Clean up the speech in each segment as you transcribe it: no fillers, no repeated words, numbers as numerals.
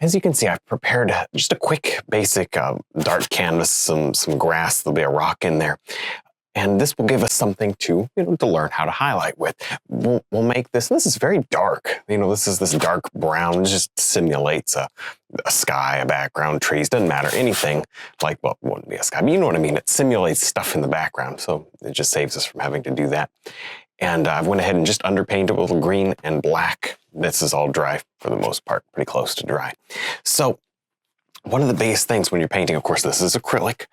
As you can see, I've prepared just a quick, basic dark canvas, some grass. There'll be a rock in there. And this will give us something to, to learn how to highlight with. We'll make this is very dark. This is this dark brown. It just simulates a sky, a background, trees, doesn't matter. Anything like, well, it wouldn't be a sky, but you know what I mean. It simulates stuff in the background. So it just saves us from having to do that. And I went ahead and just underpainted a little green and black. This is all dry for the most part, pretty close to dry. So one of the biggest things when you're painting, of course, this is acrylic.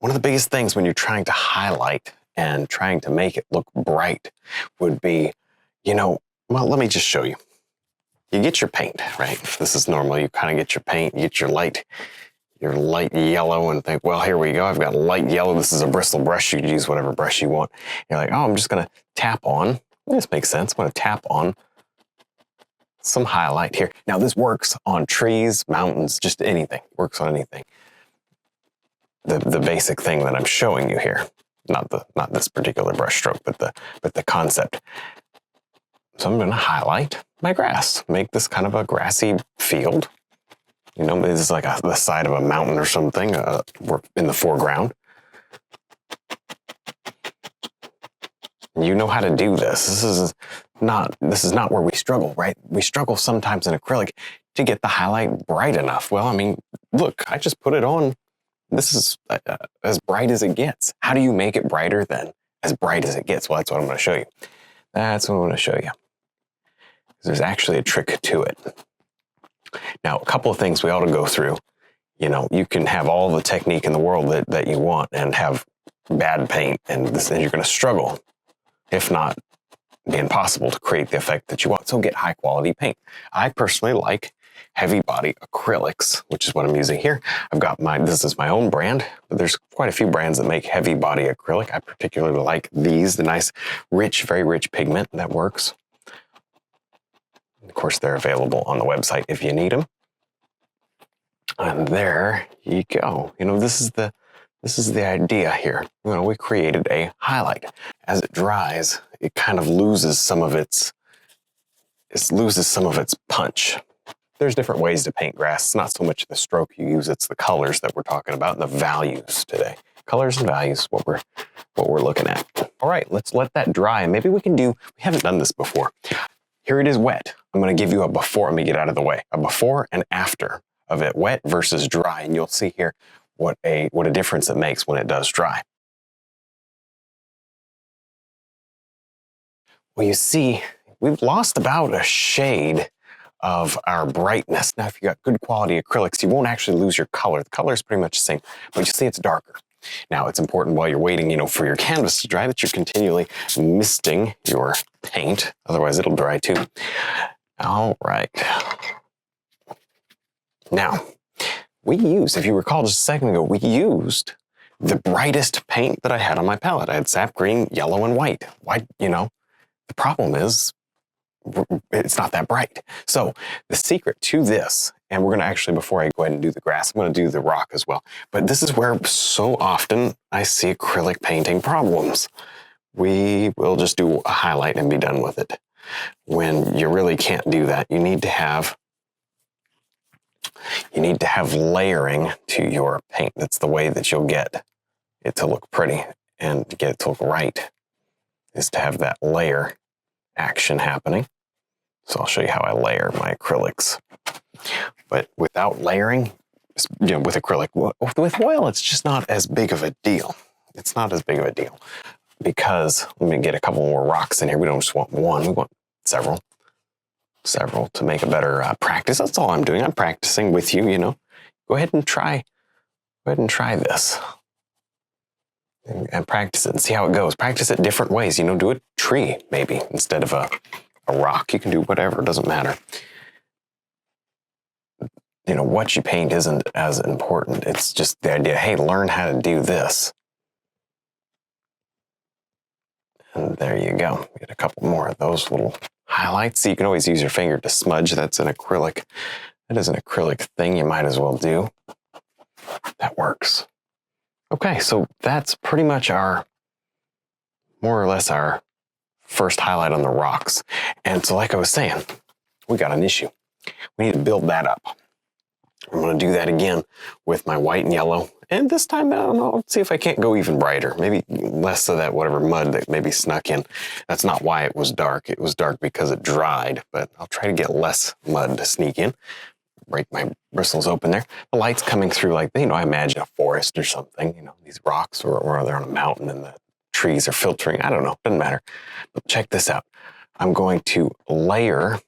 One of the biggest things when you're trying to highlight and trying to make it look bright would be, well, let me just show you. You get your paint, right? This is normal. You kind of get your paint, you get your light yellow and think, well, here we go. I've got light yellow. This is a bristle brush. You can use whatever brush you want. You're like, oh, I'm just going to tap on. This makes sense. I'm going to tap on some highlight here. Now, this works on trees, mountains, just anything. Works on anything. The basic thing that I'm showing you here, not this particular brush stroke, but the concept. So I'm going to highlight my grass, make this kind of a grassy field. This is like the side of a mountain or something. We're in the foreground. You know how to do this. This is not where we struggle, right? We struggle sometimes in acrylic to get the highlight bright enough. Well, I mean, look, I just put it on. This is as bright as it gets. How do you make it brighter than as bright as it gets? Well, that's what I'm going to show you. That's what I'm going to show you. There's actually a trick to it. Now, a couple of things we ought to go through. You can have all the technique in the world that you want and have bad paint, and you're going to struggle, if not be impossible, to create the effect that you want. So get high quality paint. I personally like heavy body acrylics, which is what I'm using here. This is my own brand, but there's quite a few brands that make heavy body acrylic. I particularly like these, the nice, rich, very rich pigment that works. Of course, they're available on the website if you need them. And there you go. This is the idea here. We created a highlight. As it dries, it kind of loses some of its punch. There's different ways to paint grass. It's not so much the stroke you use, it's the colors that we're talking about and the values today. Colors and values, what we're looking at. All right, let's let that dry. And maybe we haven't done this before. Here it is wet. I'm going to give you a before. Let me get out of the way. A before and after of it, wet versus dry. And you'll see here what a difference it makes when it does dry. Well, you see, we've lost about a shade of our brightness. Now, if you got good quality acrylics, you won't actually lose your color. The color is pretty much the same, but you see it's darker. Now, it's important while you're waiting, for your canvas to dry that you're continually misting your paint. Otherwise, it'll dry too. All right. Now, if you recall just a second ago, we used the brightest paint that I had on my palette. I had sap green, yellow, and white. Why, the problem is it's not that bright. So the secret to this, and we're going to actually, before I go ahead and do the grass, I'm going to do the rock as well. But this is where so often I see acrylic painting problems. We will just do a highlight and be done with it. When you really can't do that, you need to have layering to your paint. That's the way that you'll get it to look pretty and to get it to look right, is to have that layer action happening. So I'll show you how I layer my acrylics. But without layering, with acrylic, with oil, it's just not as big of a deal. It's not as big of a deal because let me get a couple more rocks in here. We don't just want one, we want several to make a better practice. That's all I'm doing. I'm practicing with you, Go ahead and try this. And practice it and see how it goes. Practice it different ways. Do a tree maybe instead of a rock. You can do whatever. It doesn't matter. What you paint isn't as important. It's just the idea, hey, learn how to do this. And there you go. Get a couple more of those little highlights. So you can always use your finger to smudge. That's an acrylic. That is an acrylic thing you might as well do. That works. Okay, so that's pretty much more or less our first highlight on the rocks. And so like I was saying, we got an issue. We need to build that up. I'm going to do that again with my white and yellow. And this time, I don't know, let's see if I can't go even brighter. Maybe less of that whatever mud that maybe snuck in. That's not why it was dark. It was dark because it dried, but I'll try to get less mud to sneak in. Break my bristles open there. The light's coming through like, I imagine a forest or something, these rocks, or they're on a mountain and the trees are filtering. I don't know, doesn't matter. But check this out. I'm going to layer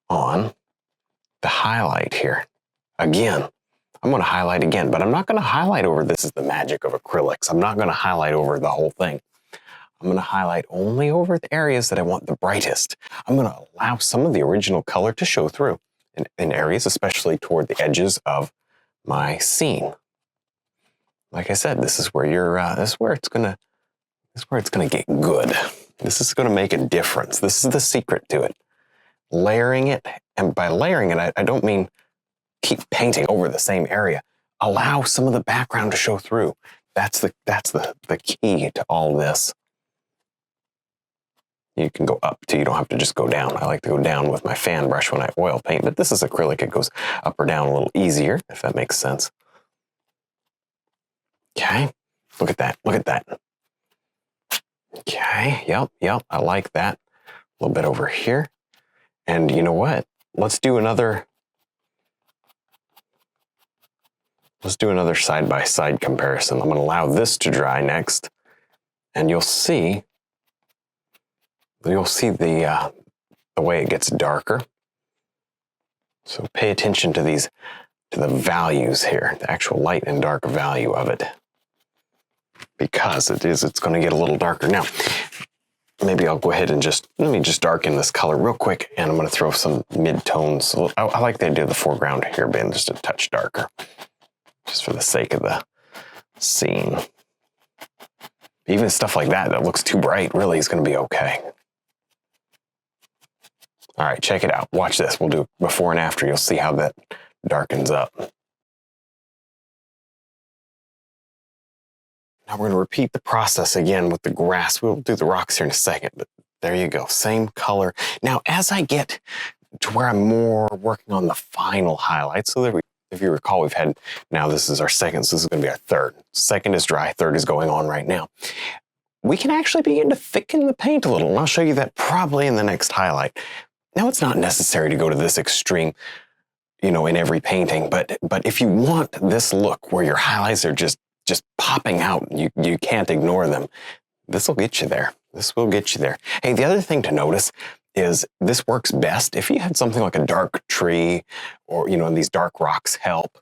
on the highlight here. Again, I'm going to highlight again, but I'm not going to highlight over, this is the magic of acrylics. I'm not going to highlight over the whole thing. I'm going to highlight only over the areas that I want the brightest. I'm going to allow some of the original color to show through in areas, especially toward the edges of my scene. Like I said, this is where this is where it's going to get good. This is going to make a difference. This is the secret to it. Layering it, and by layering it, I don't mean keep painting over the same area. Allow some of the background to show through. That's the key to all this. You can go up too. You don't have to just go down. I like to go down with my fan brush when I oil paint, but this is acrylic. It goes up or down a little easier, if that makes sense. Okay, look at that. Look at that. Okay, yep. I like that. A little bit over here. And you know what? Let's do another side-by-side comparison. I'm going to allow this to dry next, and you'll see the way it gets darker. So pay attention to the values here, the actual light and dark value of it, because it's going to get a little darker. Now, maybe I'll go ahead and let me darken this color real quick, and I'm going to throw some mid-tones. I like the idea of the foreground here being just a touch darker, just for the sake of the scene. Even stuff like that looks too bright really is going to be okay. All right, check it out. Watch this. We'll do before and after. You'll see how that darkens up. Now we're going to repeat the process again with the grass. We'll do the rocks here in a second, but there you go. Same color. Now, as I get to where I'm more working on the final highlights, so that if you recall, we've had, now this is our second, so this is going to be our third. Second is dry, third is going on right now. We can actually begin to thicken the paint a little, and I'll show you that probably in the next highlight. Now, it's not necessary to go to this extreme, in every painting, but if you want this look where your highlights are just popping out, you can't ignore them, this will get you there. This will get you there. Hey, the other thing to notice is this works best if you had something like a dark tree or, and these dark rocks help,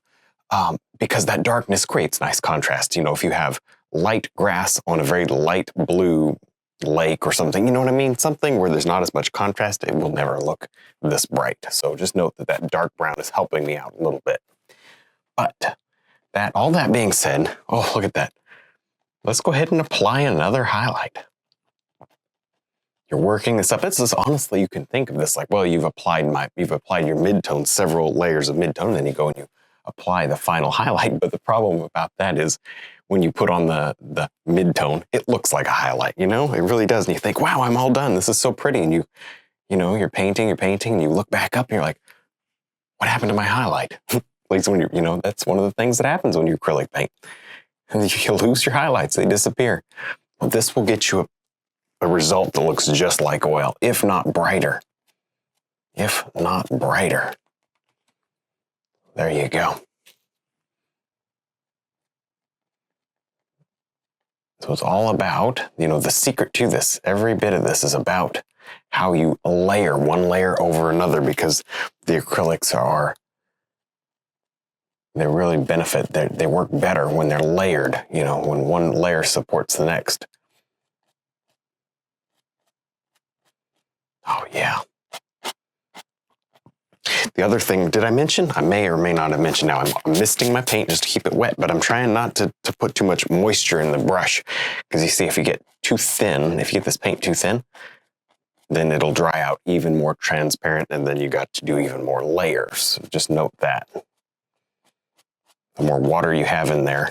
because that darkness creates nice contrast. If you have light grass on a very light blue lake or something, you know what I mean? Something where there's not as much contrast, it will never look this bright. So just note that dark brown is helping me out a little bit. But all that being said, oh, look at that. Let's go ahead and apply another highlight. You're working this up. This is honestly, you can think of this like, well, you've applied your midtone, several layers of midtone, and then you go and you apply the final highlight. But the problem about that is when you put on the midtone, it looks like a highlight, it really does. And you think, wow, I'm all done. This is so pretty. And you're painting, and you look back up and you're like, what happened to my highlight? Like when that's one of the things that happens when you acrylic paint. And you lose your highlights, they disappear. Well, this will get you a result that looks just like oil, if not brighter. If not brighter. There you go. So it's all about, the secret to this. Every bit of this is about how you layer one layer over another, because the acrylics they really benefit. They work better when they're layered, when one layer supports the next. Oh, yeah. The other thing, did I mention? I may or may not have mentioned. Now, I'm misting my paint just to keep it wet, but I'm trying not to put too much moisture in the brush, because you see, if you get too thin, if you get this paint too thin, then it'll dry out even more transparent, and then you got to do even more layers. So just note that. The more water you have in there,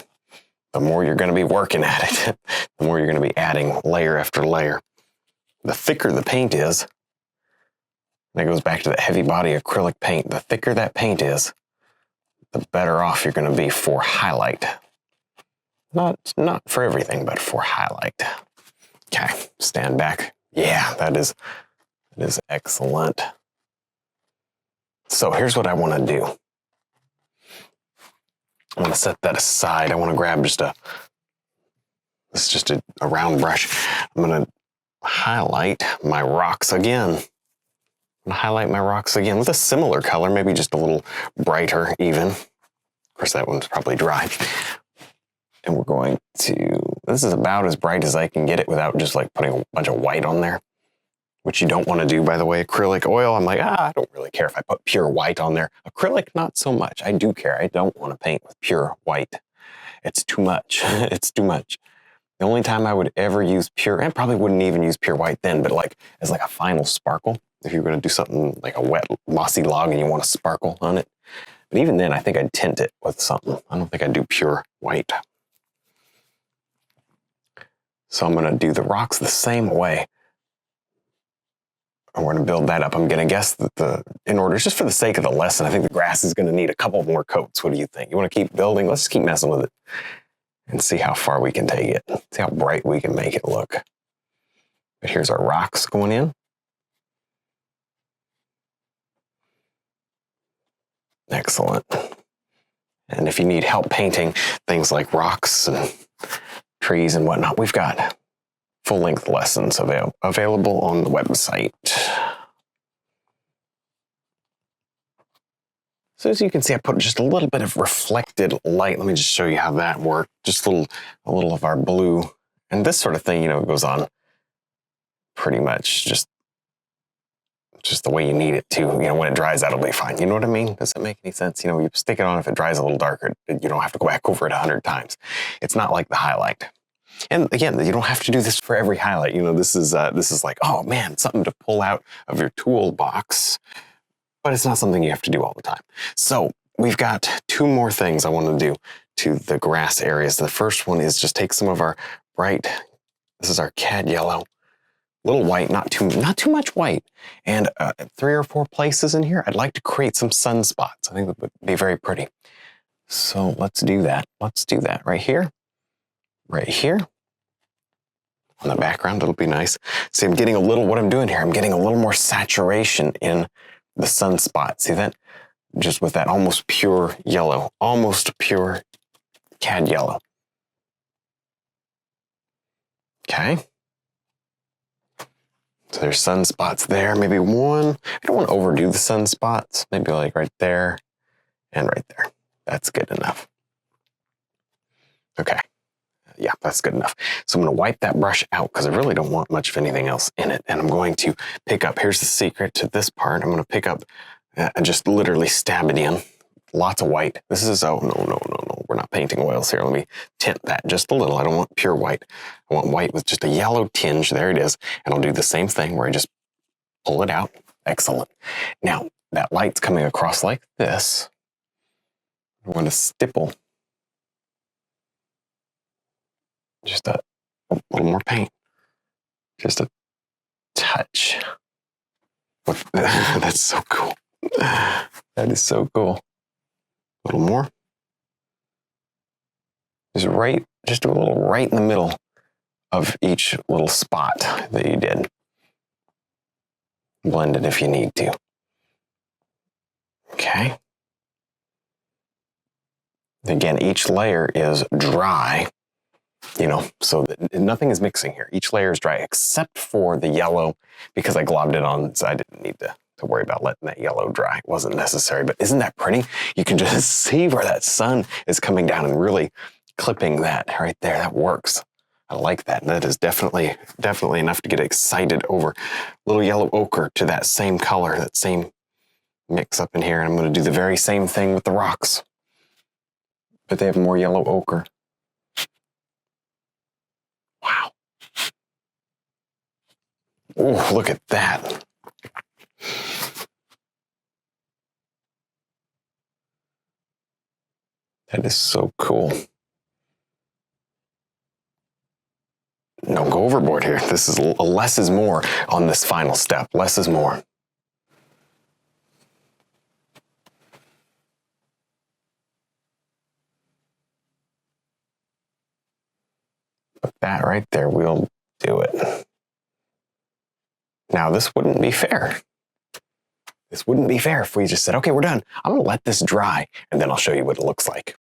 the more you're going to be working at it, the more you're going to be adding layer after layer. The thicker the paint is, that goes back to the heavy body acrylic paint, the thicker that paint is, the better off you're going to be for highlight. Not for everything, but for highlight. Okay, stand back. Yeah, that is excellent. So here's what I want to do. I'm going to set that aside. I want to grab this is just a round brush. I'm going to highlight my rocks again. I'm going to highlight my rocks again with a similar color, maybe just a little brighter even. Of course, that one's probably dry. And we're going to, this is about as bright as I can get it without just like putting a bunch of white on there, which you don't want to do, by the way. Acrylic oil, I'm like, I don't really care if I put pure white on there. Acrylic, not so much. I do care. I don't want to paint with pure white. It's too much. It's too much. The only time I would ever use pure, and probably wouldn't even use pure white then, but like as like a final sparkle, if you're going to do something like a wet mossy log and you want a sparkle on it. But even then, I think I'd tint it with something. I don't think I'd do pure white. So I'm going to do the rocks the same way. And we're going to build that up. I'm going to guess that in order, just for the sake of the lesson, I think the grass is going to need a couple more coats. What do you think? You want to keep building? Let's just keep messing with it and see how far we can take it. See how bright we can make it look. But here's our rocks going in. Excellent. And if you need help painting things like rocks and trees and whatnot, we've got full-length lessons available on the website. So as you can see, I put just a little bit of reflected light. Let me just show you how that worked. Just a little of our blue. And this sort of thing, goes on pretty much just the way you need it to. When it dries out, it'll be fine. You know what I mean? Does it make any sense? You stick it on, if it dries a little darker, you don't have to go back over it 100 times. It's not like the highlight. And again, you don't have to do this for every highlight. This is like, oh man, something to pull out of your toolbox, but it's not something you have to do all the time. So we've got two more things I want to do to the grass areas. The first one is just take some of our bright, this is our cad yellow, little white, not too much white, and 3 or 4 places in here, I'd like to create some sunspots. I think that would be very pretty. So let's do that. Let's do that right here. Right here on the background, it'll be nice. See, I'm getting what I'm doing here, I'm getting a little more saturation in the sunspot. See that? Just with that almost pure yellow, almost pure cad yellow. Okay. So there's sunspots there, maybe one. I don't want to overdo the sunspots. Maybe like right there and right there. That's good enough. Okay. Yeah, that's good enough. So I'm going to wipe that brush out because I really don't want much of anything else in it. And I'm going to pick up, here's the secret to this part. I'm going to pick up and just literally stab it in. Lots of white. This is, oh, no. We're not painting oils here. Let me tint that just a little. I don't want pure white. I want white with just a yellow tinge. There it is. And I'll do the same thing where I just pull it out. Excellent. Now, that light's coming across like this. I'm going to stipple just a little more paint. Just a touch. That's so cool. That is so cool. A little more. Just do a little right in the middle of each little spot that you did. Blend it if you need to. Okay. Again, each layer is dry, so that nothing is mixing here. Each layer is dry except for the yellow, because I globbed it on, so I didn't need to worry about letting that yellow dry. It wasn't necessary, but isn't that pretty? You can just see where that sun is coming down and really clipping that right there. That works. I like that. That is definitely enough to get excited over. A little yellow ochre to that same color, that same mix up in here. And I'm going to do the very same thing with the rocks, but they have more yellow ochre. Wow. Oh, look at that. That is so cool. No, go overboard here. This is less is more on this final step. Less is more. That right there will do it. Now, this wouldn't be fair. This wouldn't be fair if we just said, okay, we're done. I'm gonna let this dry, and then I'll show you what it looks like.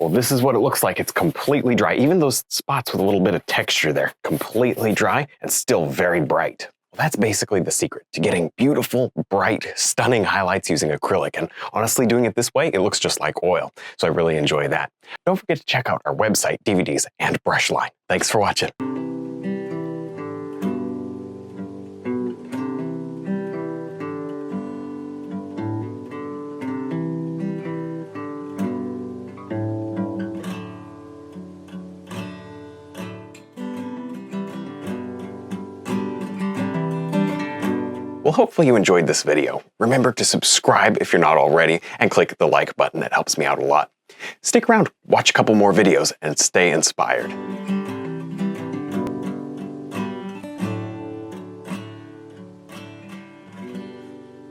Well, this is what it looks like. It's completely dry. Even those spots with a little bit of texture there, completely dry and still very bright. Well, that's basically the secret to getting beautiful, bright, stunning highlights using acrylic. And honestly, doing it this way, it looks just like oil. So I really enjoy that. Don't forget to check out our website, DVDs, and brush line. Thanks for watching. Well, hopefully you enjoyed this video. Remember to subscribe if you're not already, and click the like button. That helps me out a lot. Stick around, watch a couple more videos, and stay inspired.